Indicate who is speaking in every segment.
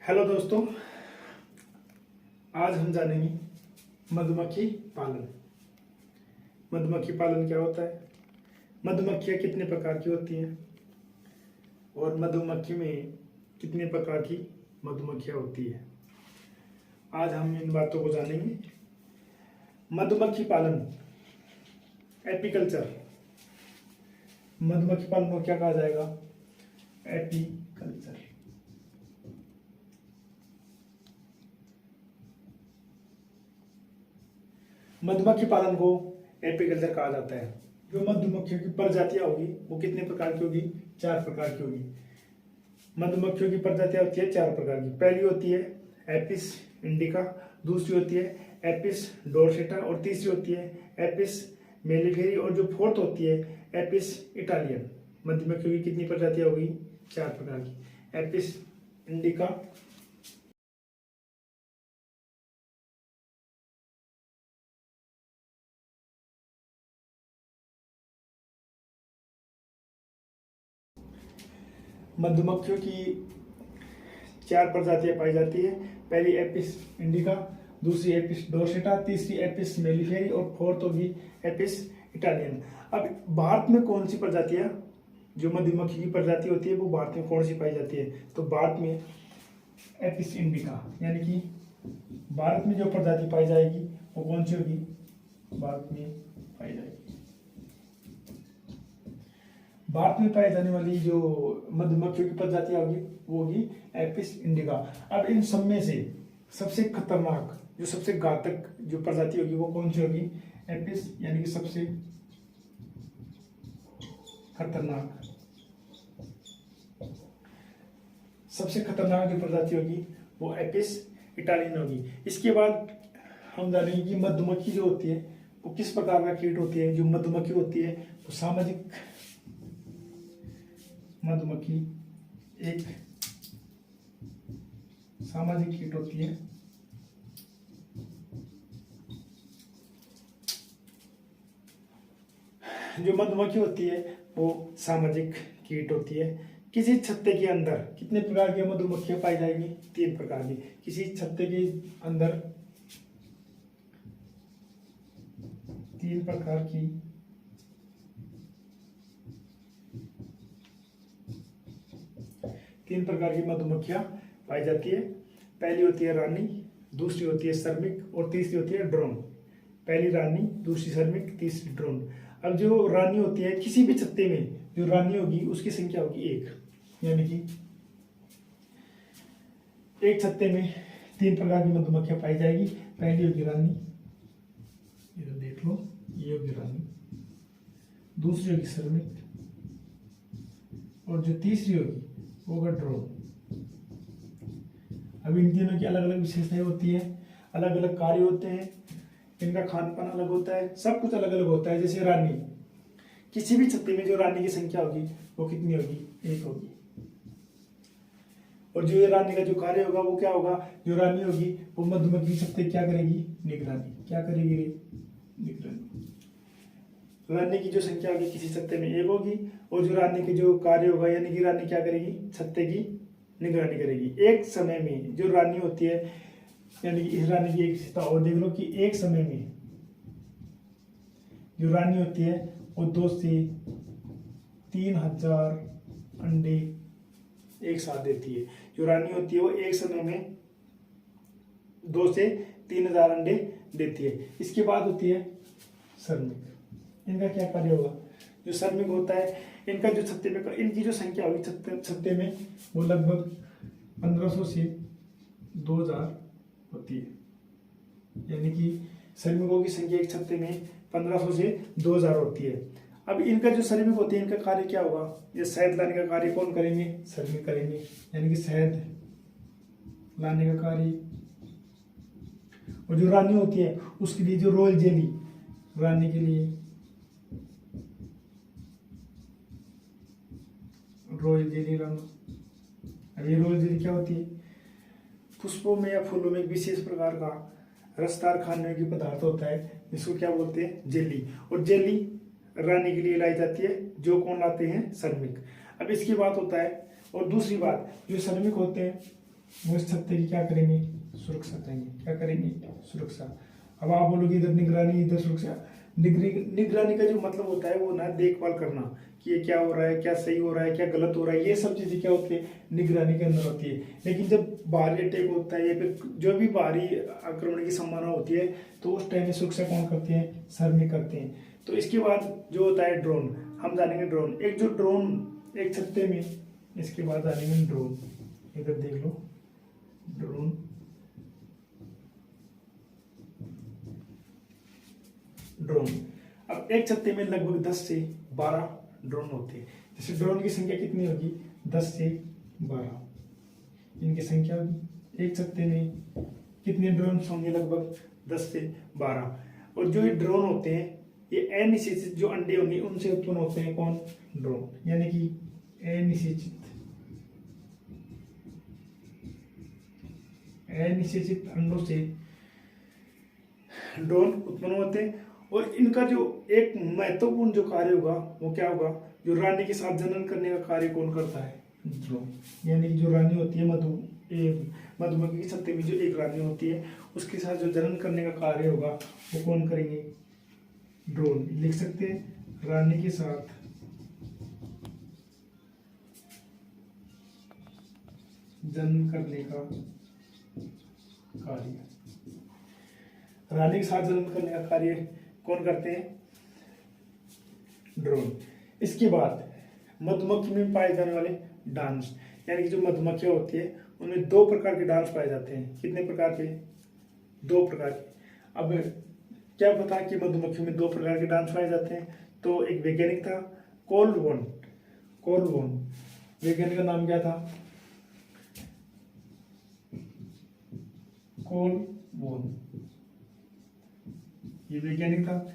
Speaker 1: Hello दोस्तों, आज हम जानेंगे मधुमक्खी पालन। मधुमक्खी पालन क्या होता है, मधुमक्खियाँ कितने प्रकार की होती हैं और मधुमक्खी में कितने प्रकार की मधुमक्खियाँ होती है। आज हम इन बातों को जानेंगे। मधुमक्खी पालन, एपीकल्चर। मधुमक्खी पालन को क्या कहा जाएगा? एपीकल्चर। मधुमक्खी पालन को एपीकल्चर कहा जाता है। जो मधुमक्खियों की प्रजातियां होगी वो कितने प्रकार की होगी? 4 प्रकार की होगी। मधुमक्खियों की प्रजातियां होती है 4 प्रकार की। पहली होती है एपिस इंडिका, दूसरी होती है एपिस डोर्सेटा और तीसरी होती है एपिस मेलिफेरी और जो फोर्थ होती है एपिस इटालियन। मधुमक्खियों की कितनी प्रजातियां होगी? 4 प्रकार की। एपिस इंडिका, मधुमक्खियों की 4 प्रजातियां पाई जाती है। पहली एपिस इंडिका, दूसरी एपिस डोर्सेटा, तीसरी एपिस मेलिफेरी और फोर्थ होगी एपिस इटालियन। अब भारत में कौन सी प्रजातियां, जो मधुमक्खी की प्रजाति होती है वो भारत में कौन सी पाई जाती है? तो भारत में एपिस इंडिका, यानी कि भारत में जो प्रजाति पाई जाएगी वो कौन सी होगी? भारत में पाई जाएगी। भारत में पाई जाने वाली जो मधुमक्खियों की प्रजातियां होगी वो होगी एपिस इंडिका। अब इन सब में से सबसे खतरनाक, जो सबसे घातक जो प्रजाति होगी वो कौन सी होगी? एपिस, यानी कि सबसे खतरनाक, सबसे खतरनाक जो प्रजाति होगी वो एपिस इटालियन होगी। इसके बाद हम जानेंगे कि मधुमक्खी जो होती है वो किस प्रकार का कीट होती है। जो मधुमक्खी होती है वो सामाजिक मधुमक्खी एक सामाजिक कीट होती है। जो मधुमक्खी होती है वो सामाजिक कीट होती है। किसी छत्ते के अंदर कितने प्रकार की मधुमक्खियां पाई जाएंगी? 3 प्रकार की। किसी छत्ते के अंदर 3 प्रकार की मधुमक्खियां पाई जाती है। पहली होती है रानी, दूसरी होती है श्रमिक और तीसरी होती है ड्रोन। पहली रानी, दूसरी श्रमिक, तीसरी ड्रोन। अब जो रानी होती है, किसी भी छत्ते में जो रानी होगी उसकी संख्या होगी 1, यानी कि एक छत्ते में 3 प्रकार की मधुमक्खियां पाई जाएगी। पहली होगी रानी, ये तो देख लो, ये होगी रानी। दूसरी होगी श्रमिक और जो तीसरी होगी वो होगा ड्रोन। अब इन तीनों की अलग अलग विशेषताएं होती है, अलग अलग कार्य होते हैं, इनका खान पान अलग होता है, सब कुछ अलग अलग होता है। जैसे रानी, किसी भी छत्ते में जो रानी की संख्या होगी वो कितनी होगी? 1 होगी। और जो ये रानी का जो कार्य होगा वो क्या होगा? जो रानी होगी वो मधुमक्खी छत्ते क्या करेगी? निगरानी। क्या करेगी? निगरानी। रानी की जो संख्या होगी किसी छत्ते में 1 होगी और जो रानी के जो कार्य होगा, यानी कि रानी क्या करेगी? छत्ते की निगरानी करेगी। एक समय में जो रानी होती है, यानी कि इस रानी की एक विशेषता और देख लो कि एक समय में जो रानी होती है वो 2 से 3,000 अंडे एक साथ देती है। जो रानी होती है वो एक समय में 2 से 3,000 अंडे देती है। इसके बाद होती है श्रमिक। इनका क्या कार्य होगा? जो श्रमिक होता है, इनका जो छत्ते में, इनकी जो संख्या होगी छत्ते में वो लगभग 1500 से 2000 होती है। यानी कि श्रमिकों की संख्या एक छत्ते में 1500 से 2000 होती है। अब इनका जो श्रमिक होते हैं, इनका कार्य क्या होगा? ये शहद लाने का कार्य कौन करेंगे? श्रमिक करेंगे, यानी कि शहद लाने का कार्य। और जो रानी होती है उसके लिए जो रॉयल जेली, रानी के लिए रॉयल जेली लाना। अब ये रॉयल जेली क्या होती है? पुष्पों में या फूलों में एक विशेष प्रकार का रसदार खाने की पदार्थ होता है जिसको क्या बोलते हैं? जेली। और जेली रानी के लिए लाई जाती है। जो कौन लाते हैं? श्रमिक। अब इसकी बात होता है। और दूसरी बात, जो श्रमिक होते हैं वो इस छत्ते की क्या करेंगे, सुरक्षा करेंगे। क्या करेंगे, सुरक्षा। अब आप बोलोगे इधर निगरानी इधर सुरक्षा। निगरानी का जो मतलब होता है वो ना देखभाल करना कि ये क्या हो रहा है, क्या सही हो रहा है, क्या गलत हो रहा है, ये सब चीजें क्या होती है, निगरानी के अंदर होती है। लेकिन जब बाहरी अटैक होता है या फिर जो भी बाहरी आक्रमण की संभावना होती है तो उस टाइम में सुरक्षा कौन करते हैं, सैनिक करते हैं। तो इसके बाद जो होता है ड्रोन, हम जानेंगे ड्रोन। एक जो ड्रोन एक छत्ते में, इसके बाद जानेंगे ड्रोन। इधर देख लो ड्रोन। ड्रोन अब एक छत्ते में लगभग 10 से 12 ड्रोन होते हैं। जैसे ड्रोन की संख्या कितनी होगी, 10 से 12 इनकी संख्या होगी। एक छत्ते में कितने ड्रोन होंगे, लगभग 10 से 12। और जो ये ड्रोन होते हैं ये अनिषेचित जो अंडे होंगे उनसे उत्पन्न होते हैं, कौन, ड्रोन। यानी कि अनिषेचित अंडों से ड्रोन उत्पन्न होते हैं। और इनका जो एक महत्वपूर्ण जो कार्य होगा वो क्या होगा, जो रानी के साथ जनन करने का कार्य कौन करता है, ड्रोन। यानी कि जो रानी होती है मधुमक्खी के छत्ते में जो एक रानी होती है उसके साथ जो जनन करने का कार्य होगा वो कौन करेंगे, ड्रोन। लिख सकते हैं रानी के साथ जनन करने का कार्य, रानी के साथ जनन करने का कार्य कौन करते हैं, ड्रोन। इसके बाद मधुमक्खी में पाए जाने वाले डांस, यानी कि जो मधुमक्खियां होती है उनमें 2 प्रकार के डांस पाए जाते हैं। कितने प्रकार के, 2 प्रकार के। अब क्या पता कि मधुमक्खियों में 2 प्रकार के डांस पाए जाते हैं, तो एक वैज्ञानिक था कोलबोन। वैज्ञानिक का नाम क्या था, कोलबोन, ये वैज्ञानिक था।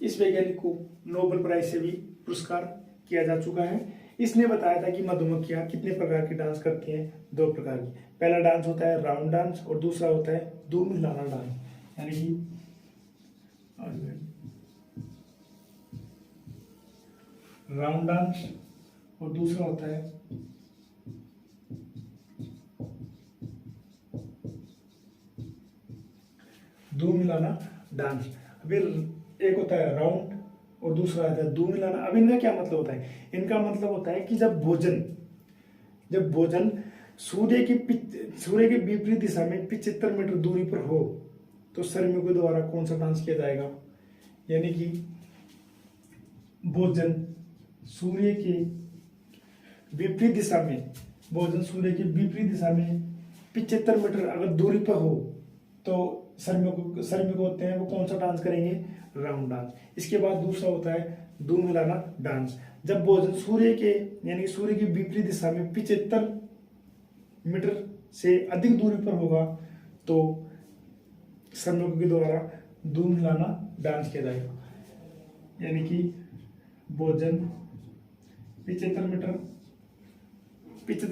Speaker 1: इस वैज्ञानिक को नोबेल प्राइज से भी पुरस्कार किया जा चुका है। इसने बताया था कि मधुमक्खियां कितने प्रकार के डांस करती हैं, 2 प्रकार की। पहला डांस होता है राउंड डांस और दूसरा होता है धूम हिलाना डांस, यानी कि राउंड डांस और दूसरा होता है धूम हिलाना डांस। फिर एक होता है राउंड और दूसरा होता है धूम हिलाना। अब इनका क्या मतलब होता है, इनका मतलब होता है कि जब भोजन सूर्य के विपरीत दिशा में 75 मीटर दूरी पर हो तो श्रमिकों के द्वारा कौन सा डांस किया जाएगा। यानी कि भोजन सूर्य के विपरीत दिशा में 75 मीटर अगर दूरी पर हो तो श्रमिक होते हैं वो कौन सा डांस करेंगे, राउंड डांस। इसके बाद दूसरा होता है धूम हिलाना डांस। जब भोजन सूर्य के विपरीत दिशा में 75 मीटर से अधिक दूरी पर होगा तो श्रमिकों के द्वारा धूम हिलाना डांस किया जाएगा। यानी कि भोजन 75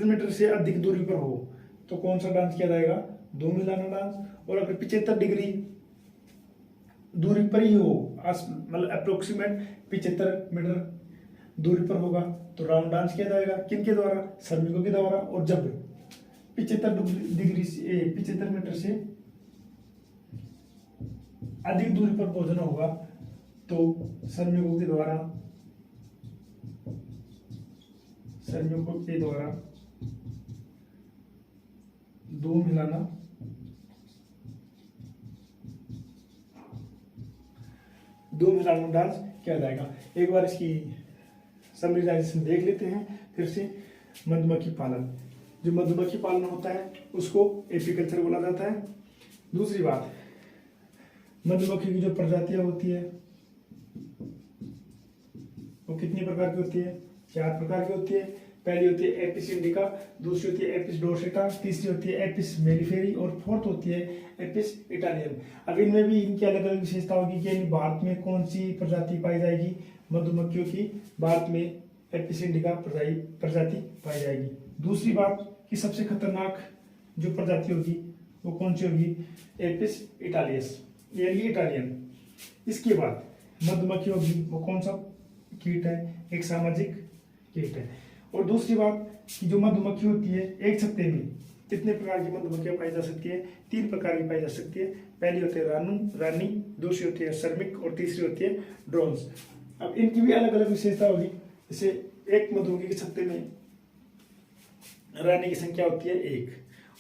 Speaker 1: मीटर से अधिक दूरी पर हो तो कौन सा डांस किया जाएगा, धूम हिलाना डांस। और अगर 75 डिग्री दूरी पर ही हो, मतलब अप्रोक्सीमेट 75 मीटर दूरी पर होगा तो राउंड डांस किया जाएगा। किनके द्वारा, श्रमिकों के द्वारा। और जब 75 मीटर से अधिक दूरी पर भोजन होगा तो श्रमिकों के द्वारा धूम हिलाना डांस किया जाएगा। एक बार इसकी समराइजेशन देख लेते हैं फिर से। मधुमक्खी पालन, जो मधुमक्खी पालन होता है उसको एपीकल्चर बोला जाता है। दूसरी बात, मधुमक्खी की जो प्रजातियां होती है वो कितनी प्रकार की होती है, 4 प्रकार की होती है। पहली होती है एपिस इंडिका, दूसरी होती है एपिस डोर्सेटा, तीसरी होती है एपिस मेलिफेरी और फोर्थ होती है एपिस इटालियन। अब इनमें भी इनकी अलग अलग विशेषता होगी कि भारत में कौन सी प्रजाति पाई जाएगी मधुमक्खियों की, भारत में एपिस इंडिका प्रजाति पाई जाएगी। दूसरी बात कि सबसे खतरनाक जो प्रजाति होगी वो कौन सी होगी, एपिस इटालियस यानी इटालियन। इसके बाद मधुमक्खी होगी वो कौन सा कीट है, एक सामाजिक कीट है। और दूसरी बात कि जो मधुमक्खी होती है एक छत्ते में कितने प्रकार की मधुमक्खियां पाई जा सकती है? 3 प्रकार की पाई जा सकती है। पहली होती है रानी, दूसरी होती है श्रमिक और तीसरी होती है ड्रोन्स। अब इनकी भी अलग अलग विशेषता होगी। जैसे एक मधुमक्खी के छत्ते में रानी की संख्या होती है 1,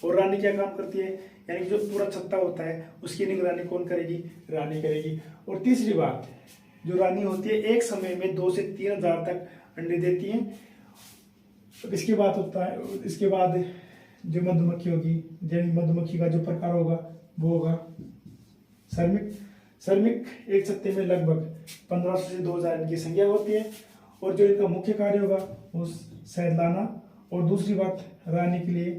Speaker 1: और रानी क्या काम करती है, यानी कि जो पूरा छत्ता होता है उसकी निगरानी कौन करेगी? रानी करेगी। और तीसरी बात, जो रानी होती है एक समय में 2 से 3 हजार तक अंडे देती है। इसके बाद जो मधुमक्खी होगी, मधुमक्खी का जो प्रकार होगा वो होगा श्रमिक एक छत्ते में लगभग 1500 से 2000 इनकी संख्या होती है। और जो इनका मुख्य कार्य होगा वो शहद लाना, और दूसरी बात रानी के लिए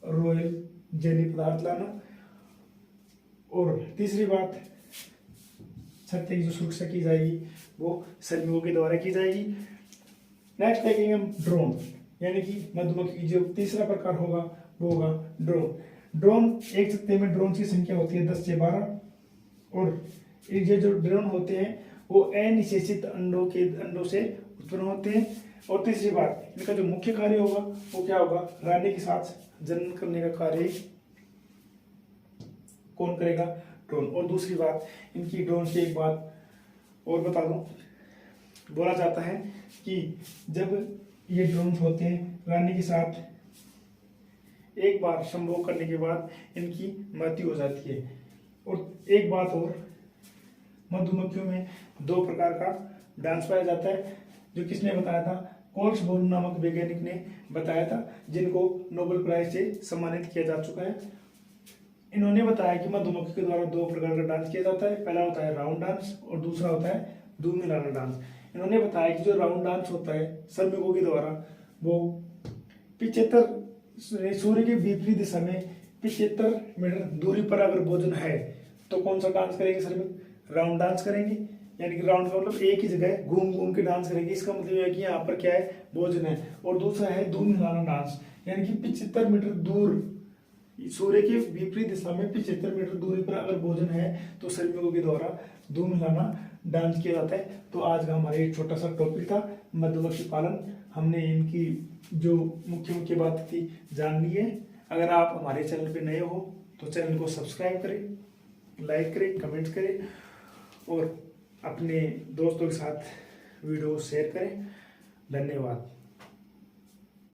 Speaker 1: रॉयल जेली पदार्थ लाना। और तीसरी बात, छत्ते की जो सुरक्षा की जाएगी वो श्रमिकों के द्वारा की जाएगी। नेक्स्ट देखेंगे हम ड्रोन, यानी कि मधुमक्खी की जो तीसरा प्रकार होगा वो होगा ड्रोन। एक छत्ते में ड्रोन की संख्या होती है 10 से 12, और ये जो ड्रोन होते हैं वो अनिषेचित अंडों से उत्पन्न होते हैं। और तीसरी बात, इनका जो मुख्य कार्य होगा वो क्या होगा? रानी के साथ जनन करने का कार्य कौन करेगा? ड्रोन। और दूसरी बात, इनकी ड्रोन की एक बात और बता दूं, बोला जाता है कि जब ये ड्रोन होते हैं रानी के साथ एक बार संभोग करने के बाद इनकी मृत्यु हो जाती है। और एक बात और, मधुमक्खियों में 2 प्रकार का डांस पाया जाता है, जो किसने बताया था? कोल्ट्सबोर्न नामक वैज्ञानिक ने बताया था, जिनको नोबेल प्राइज से सम्मानित किया जा चुका है। इन्होंने बताया कि मधुमक्खी के द्वारा 2 प्रकार का डांस किया जाता है। पहला होता है राउंड डांस और दूसरा होता है दूध मिलाना डांस। इन्होंने बताया कि जो राउंड डांस होता है श्रमिकों के द्वारा, वो 75 सूर्य के विपरीत दिशा में 75 मीटर दूरी पर अगर भोजन है तो कौन सा डांस करेंगे श्रमिक? राउंड डांस करेंगे। यानी कि राउंड का मतलब एक ही जगह घूम घूम के डांस करेंगे। इसका मतलब है कि यहाँ पर क्या है? भोजन है। और दूसरा है दूध मिलाना डांस, यानी कि 75 मीटर दूर सूर्य के विपरीत दिशा में 75 मीटर दूरी पर अगर भोजन है तो श्रमिकों के द्वारा दूध मिलाना डांस किया जाता है। तो आज का हमारा एक छोटा सा टॉपिक था मधुमक्खी पालन। हमने इनकी जो मुख्य बात थी जान ली है। अगर आप हमारे चैनल पे नए हो तो चैनल को सब्सक्राइब करें, लाइक करें, कमेंट करें और अपने दोस्तों के साथ वीडियो शेयर करें। धन्यवाद।